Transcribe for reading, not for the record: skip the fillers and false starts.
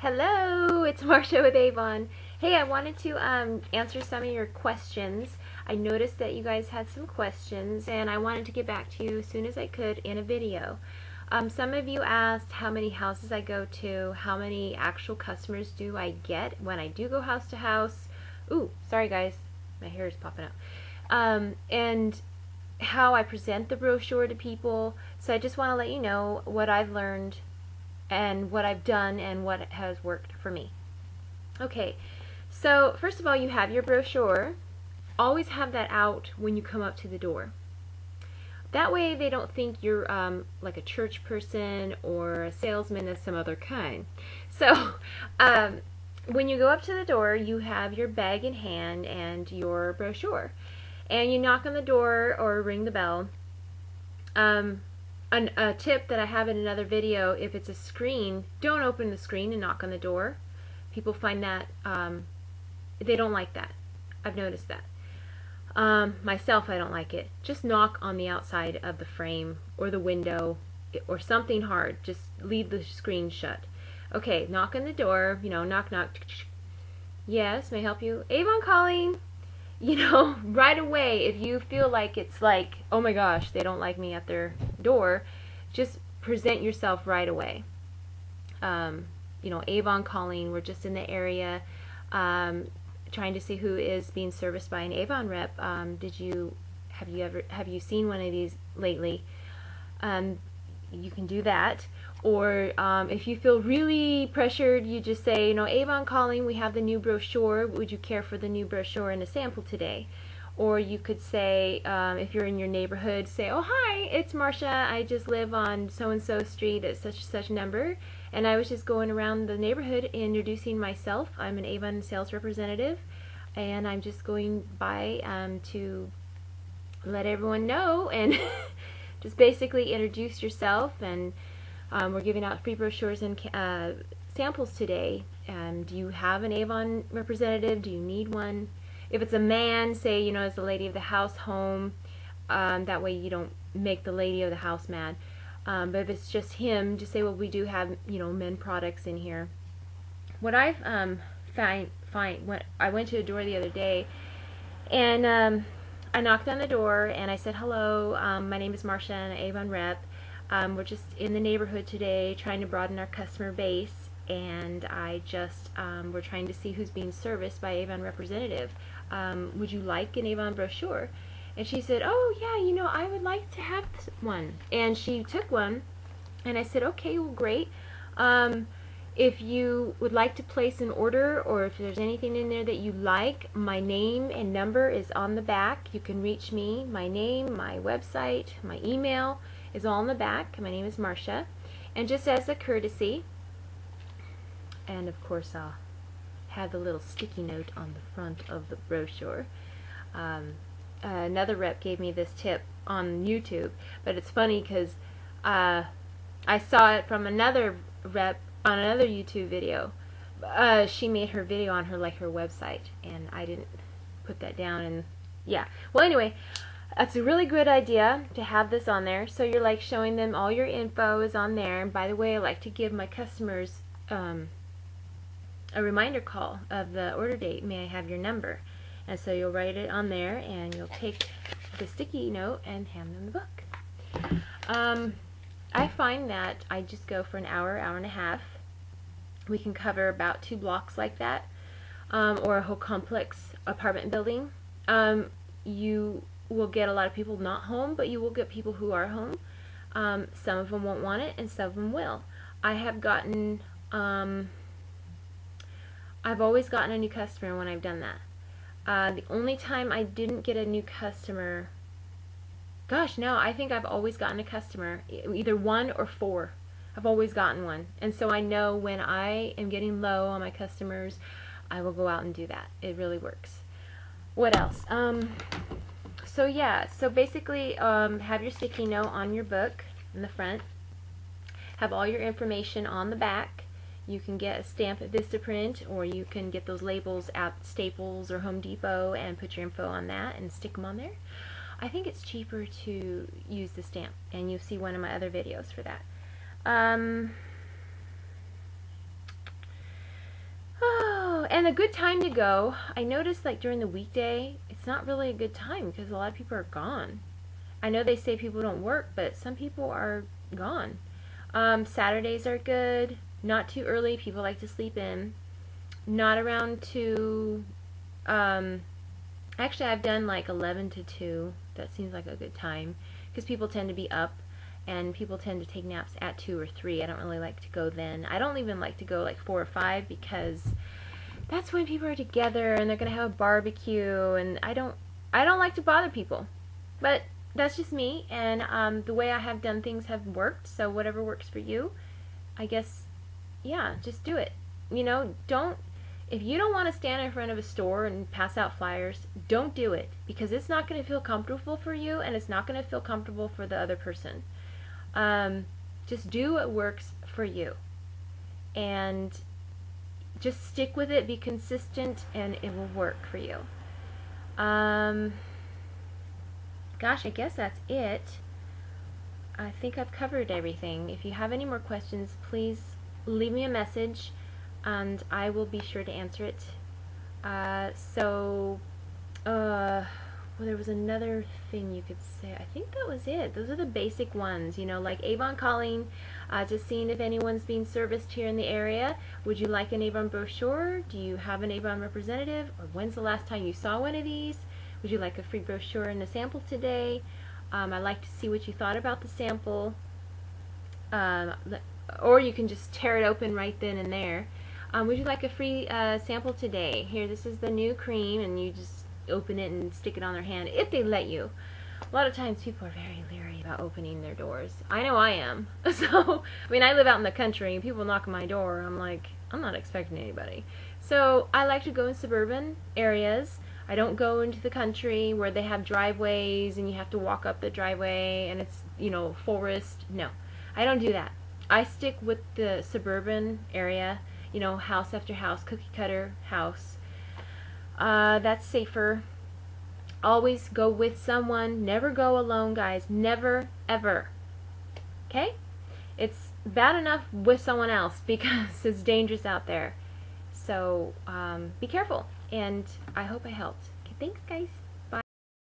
Hello, it's Marsha with Avon. Hey, I wanted to answer some of your questions. I noticed that you guys had some questions and I wanted to get back to you as soon as I could in a video. Some of you asked how many houses I go to, how many actual customers do I get when I do go house to house. Ooh, sorry guys, my hair is popping out. And how I present the brochure to people. So I just want to let you know what I've learned and what I've done and what has worked for me. Okay, so first of all, you have your brochure. Always have that out when you come up to the door. That way they don't think you're like a church person or a salesman of some other kind. So when you go up to the door, you have your bag in hand and your brochure. And you knock on the door or ring the bell. A tip that I have in another video, if it's a screen, don't open the screen and knock on the door. People find that they don't like that. I've noticed that. Myself, I don't like it. Just knock on the outside of the frame or the window or something hard. Just leave the screen shut. Okay, knock on the door, knock knock. Yes, may I help you? Avon calling. Right away, if you feel like it's like, oh my gosh, they don't like me at their door, just present yourself right away. Avon calling, we're just in the area, trying to see who is being serviced by an Avon rep. Have you seen one of these lately? You can do that. Or if you feel really pressured, you just say, Avon calling, we have the new brochure. Would you care for the new brochure and a sample today? Or you could say, if you're in your neighborhood, say, oh hi, it's Marsha. I just live on so-and-so street at such number. And I was just going around the neighborhood introducing myself. I'm an Avon sales representative. And I'm just going by to let everyone know and just basically introduce yourself. And we're giving out free brochures and samples today. Do you have an Avon representative? Do you need one? If it's a man, say, it's the lady of the house home. That way you don't make the lady of the house mad. But if it's just him, just say, well, we do have, men products in here. What I've when I went to a door the other day, and I knocked on the door and I said, hello, my name is Marsha, and I'm an Avon rep. We're just in the neighborhood today trying to broaden our customer base, and we're trying to see who's being serviced by Avon representative. Would you like an Avon brochure? And she said, oh yeah, I would like to have one. And she took one, and I said, okay, well great. If you would like to place an order, or if there's anything in there that you like, my name and number is on the back. You can reach me. My name, my website, my email is all on the back. My name is Marsha. And just as a courtesy, and of course I'll have the little sticky note on the front of the brochure. Another rep gave me this tip on YouTube, but it's funny because I saw it from another rep on another YouTube video. She made her video on her website, and I didn't put that down. And yeah, well anyway, that's a really good idea to have this on there. So you're showing them all your info is on there. And by the way, I like to give my customers a reminder call of the order date. May I have your number? And so you'll write it on there, and you'll take the sticky note and hand them the book. I find that I just go for an hour, hour and a half. We can cover about 2 blocks like that, or a whole complex apartment building. You will get a lot of people not home, but you will get people who are home. Some of them won't want it, and some of them will. I have gotten, I've always gotten a new customer when I've done that. The only time I didn't get a new customer, gosh, no, I think I've always gotten a customer, either 1 or 4. I've always gotten one. And so I know when I am getting low on my customers, I will go out and do that. It really works. What else? So yeah, so basically have your sticky note on your book in the front. Have all your information on the back. You can get a stamp at Vistaprint, or you can get those labels at Staples or Home Depot and put your info on that and stick them on there. I think it's cheaper to use the stamp, and you'll see one of my other videos for that. And a good time to go, I noticed like during the weekday, it's not really a good time because a lot of people are gone. I know they say people don't work, but some people are gone. Saturdays are good, not too early, people like to sleep in. Not around 2, actually I've done like 11 to 2, that seems like a good time, because people tend to be up, and people tend to take naps at 2 or 3. I don't really like to go then. I don't even like to go like 4 or 5, because that's when people are together and they're gonna have a barbecue, and I don't like to bother people. But that's just me, and the way I have done things have worked, so whatever works for you, I guess, yeah, just do it. You know, if you don't want to stand in front of a store and pass out flyers, don't do it, because it's not going to feel comfortable for you, and it's not going to feel comfortable for the other person. Just do what works for you, and just stick with it, be consistent, and it will work for you. Gosh, I guess that's it. I think I've covered everything. If you have any more questions, please leave me a message, and I will be sure to answer it. Well, there was another thing you could say. I think that was it. Those are the basic ones, you know, like Avon calling, just seeing if anyone's being serviced here in the area. Would you like an Avon brochure? Do you have an Avon representative? Or when's the last time you saw one of these? Would you like a free brochure and a sample today? I'd like to see what you thought about the sample. Or you can just tear it open right then and there. Would you like a free sample today? Here, this is the new cream, and you just open it and stick it on their hand, if they let you. A lot of times people are very leery about opening their doors. I know I am. So, I mean, I live out in the country, and people knock on my door. I'm like, I'm not expecting anybody. So, I like to go in suburban areas. I don't go into the country where they have driveways, and you have to walk up the driveway, and it's, you know, forest. No, I don't do that. I stick with the suburban area, you know, house after house, cookie cutter house. That's safer. Always go with someone. Never go alone, guys. Never, ever. Okay? It's bad enough with someone else because it's dangerous out there. So, be careful. And I hope I helped. Okay, thanks, guys.